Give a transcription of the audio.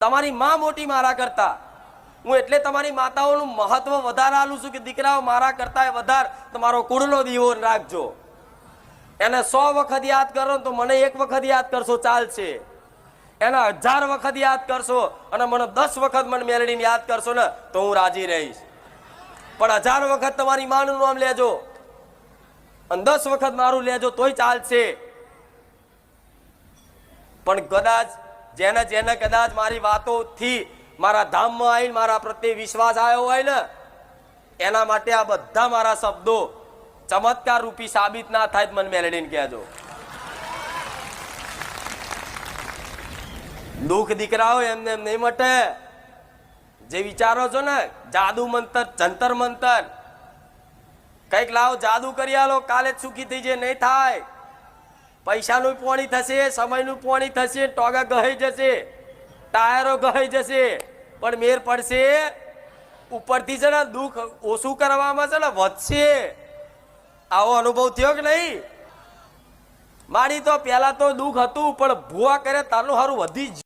તમારી માં મોટી મારા કરતા, હું એટલે તમારી માતાઓનું મહત્વ વધારે આલું છું કે દીકરાઓ મારા કરતા વધારે તમારો કુળનો દીવો રાખજો. એને 100 વખત યાદ કરો તો મને 1 વખત યાદ કરશો ચાલશે. એના 1000 વખત યાદ કરશો અને મને 10 વખત મને મેલડીને યાદ કરશો ને તો હું રાજી રહીશ. પણ 1000 વખત તમારી માનું નામ લેજો અને 10 વખત મારું લેજો તોય ચાલશે. પણ કદાચ જેને જેને કદાચ મારી વાતોથી મારા ધામમાં આવીને મારા પ્રત્યે વિશ્વાસ આવ્યો હોય ને એના માટે આ બધા મારા શબ્દો ચમત્કાર રૂપી સાબિત ના થાય મને મેલડીને કહેજો. દુઃખ દીકરાઓ એમને એમ નહીં મટે. જે વિચારો છો ને જાદુ મંતર જંતર મંતર કઈક લાવો જાદુ કરી આલો કાલે જ સુખી થઈ જાય, નહીં થાય. પૈસાનું પોણી થશે, સમયનું પોણી થશે, ટોગા ગહાઈ જશે, ટાયરો ગહાઈ જશે, પણ મેર પડશે ઉપરથી છે ને દુઃખ ઓછું કરવામાં છે ને વધશે. આવો અનુભવ થયો કે નહીં? મારી તો પેલા તો દુઃખ હતું પણ ભૂવા કરે તારનું સારું વધી જ